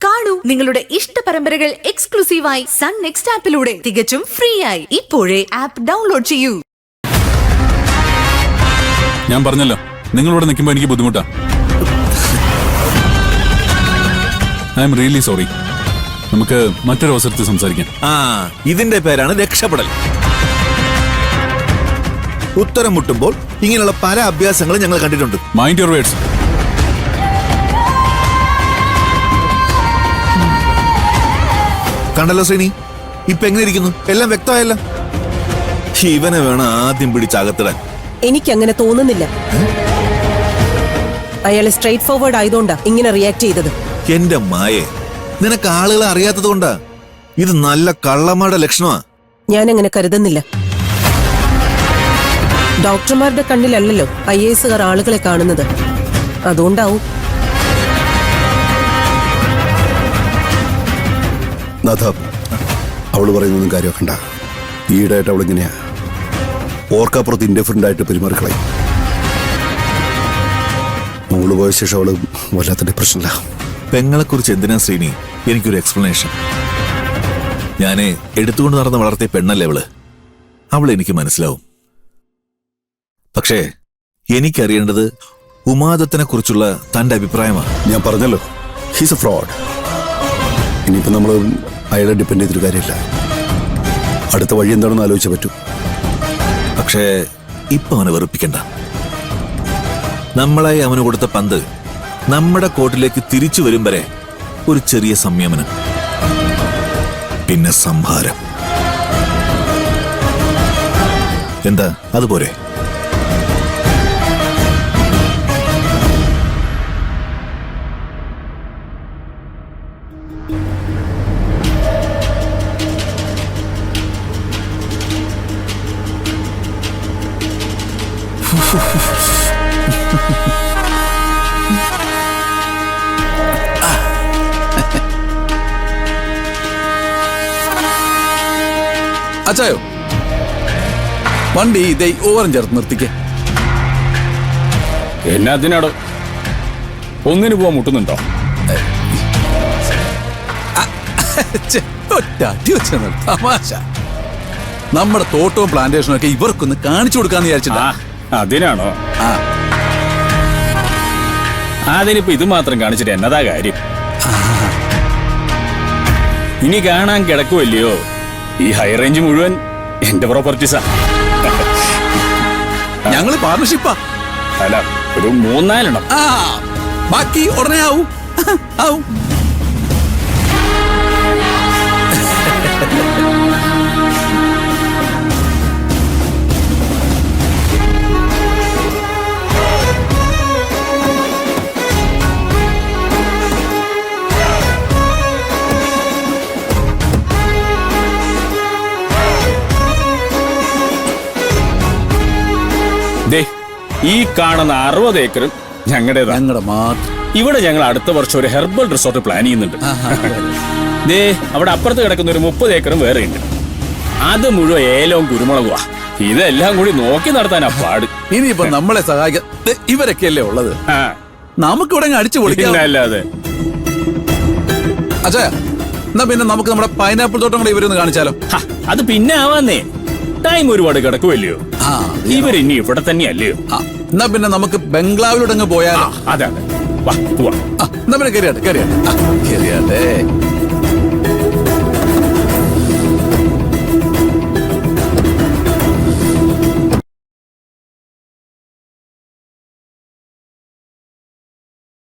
കാണൂ നിങ്ങളുടെ ഇഷ്ട പരമ്പരകൾ എക്സ്ക്ലൂസീവായി സൺ നെക്സ്റ്റ് ആപ്പിലൂടെ തികച്ചും ഫ്രീ ആയി ഇപ്പോഴേ ആപ്പ് ഡൗൺലോഡ് ചെയ്യൂ. ഞാൻ പറഞ്ഞല്ലോ, നിങ്ങളിവിടെ നിൽക്കുമ്പോൾ എനിക്ക് ബുദ്ധിമുട്ടാ. I am really sorry. നമുക്ക് മറ്റൊരു അവസരത്തിൽ സംസാരിക്കാം. ഇതിന്റെ പേരാണ് രക്ഷപ്പെടൽ. ഉത്തരം മുട്ടുമ്പോൾ ഇങ്ങനെയുള്ള പല അഭ്യാസങ്ങളും ഞങ്ങൾ കണ്ടിട്ടുണ്ട്. Mind your words. കണ്ടല്ലോ ശ്രീനി, ഇപ്പൊ എങ്ങനെ ഇരിക്കുന്നു? എല്ലാം വ്യക്തമായല്ലോ. ഇവനെ വേണം ആദ്യം പിടിച്ചകത്തിടാൻ. എനിക്കങ്ങനെ തോന്നുന്നില്ല. അയാള് സ്ട്രേറ്റ് ഫോർവേഡ് ആയതുകൊണ്ടാ ഇങ്ങനെ റിയാക്ട് ചെയ്തത്. എന്റെ മായെ, നിനക്ക് ആളുകളെ അറിയാത്തത് കൊണ്ടാ. ഇത് നല്ല കള്ളന്മാരുടെ ലക്ഷണമാ. ഞാൻ അങ്ങനെ കരുതുന്നില്ല. ഡോക്ടർമാരുടെ കണ്ണിലല്ലല്ലോ IAS ആളുകളെ കാണുന്നത്. അതുകൊണ്ടാവും. അവള് പറയുന്നൊന്നും കാര്യമൊക്കെ. ഈയിടെയായിട്ട് അവളിങ്ങനെയാ ഓർക്കപ്പുറത്ത് ഇൻഡിഫറൻ്റ് ആയിട്ട് പെരുമാറിക്കളയും. മോള് പോയ ശേഷം അവള് വല്ലാത്ത ഡിപ്രഷനില്ല. പെങ്ങളെ കുറിച്ച് എന്തിനാ ശ്രീനി എനിക്കൊരു എക്സ്പ്ലനേഷൻ? ഞാന് എടുത്തുകൊണ്ട് നടന്ന് വളർത്തിയ പെണ്ണല്ലേ അവള്. അവളെ എനിക്ക് മനസ്സിലാവും. പക്ഷേ എനിക്കറിയേണ്ടത് ഉമാദത്തിനെ കുറിച്ചുള്ള തന്റെ അഭിപ്രായമാണ്. ഞാൻ പറഞ്ഞല്ലോ, ഹീസ് എ ഫ്രോഡ്. ഇനിയിപ്പോ നമ്മള് അയാളെ ഡിപ്പെൻഡ് ചെയ്തൊരു കാര്യമില്ല. അടുത്ത വഴി എന്താണെന്ന് ആലോചിച്ചേ പറ്റൂ. പക്ഷേ ഇപ്പൊ അവനെ വെറുപ്പിക്കണ്ട. നമ്മളായി അവന് കൊടുത്ത പന്ത് നമ്മുടെ കോർട്ടിലേക്ക് തിരിച്ചു വരും വരെ ഒരു ചെറിയ സംയമനം, പിന്നെ സംഹാരം. എന്താ അതുപോലെ? അച്ചായോ, വണ്ടി ഇതേ ഓരം ചേർത്ത് നിർത്തിക്കേ. എന്നാത്തിനാടോ? ഒന്നിനു പോവാൻ മുട്ടുന്നുണ്ടോ? തമാശ. നമ്മുടെ തോട്ടവും പ്ലാന്റേഷനും ഒക്കെ ഇവർക്കൊന്ന് കാണിച്ചു കൊടുക്കാന്ന് വിചാരിച്ചിട്ടാ. അതിനാണോ? അതിനിപ്പോ ഇത് മാത്രം കാണിച്ചിട്ട് എന്നതാ കാര്യം? ഇനി കാണാൻ കിടക്കുമല്ലയോ ഈ ഹൈ റേഞ്ച് മുഴുവൻ എന്റെ പ്രോപ്പർട്ടീസാ. ഞങ്ങള് പാർട്ണർഷിപ്പാ. അല്ല, ഒരു 3-4 എണ്ണം. ബാക്കി ഉടനെ ആവും. ആവും. ഈ കാണുന്ന 60 ഏക്കറും ഞങ്ങളുടേതാ. ഞങ്ങളുടെ മാത്രം. ഇവിടെ ഞങ്ങൾ അടുത്ത വർഷം ഒരു ഹെർബൽ റിസോർട്ട് പ്ലാൻ ചെയ്യുന്നുണ്ട്. അവിടെ അപ്പുറത്ത് കിടക്കുന്ന ഒരു 30 ഏക്കറും വേറെ ഉണ്ട്. അത് മുഴുവൻ ഏലവും കുരുമുളകുവാ. ഇതെല്ലാം കൂടി നോക്കി നടത്താനാ പാട്. ഇനിയിപ്പോ നമ്മളെ സഹായിക്കാൻ ഇവരൊക്കെയല്ലേ ഉള്ളത്. നമുക്കിവിടെ അടിച്ചു പൊളിക്കാം. അല്ലാതെ അച്ഛാ, എന്നാ പിന്നെ നമുക്ക് നമ്മുടെ പൈനാപ്പിൾ തോട്ടം കൂടെ ഇവരൊന്ന് കാണിച്ചാലോ? അത് പിന്നെ ആവാന്നേ. ടൈം ഒരുപാട് കിടക്കുമല്ലയോ. ഇവരിനി ഇവിടെ തന്നെയല്ലയോ. എന്നാ പിന്നെ നമുക്ക് ബംഗ്ലാവിലൂടെ അങ്ങ് പോയാലോ? അതെ, വാ പോവാ. എന്നാ പിന്നെ കയറിയാട്ടെ.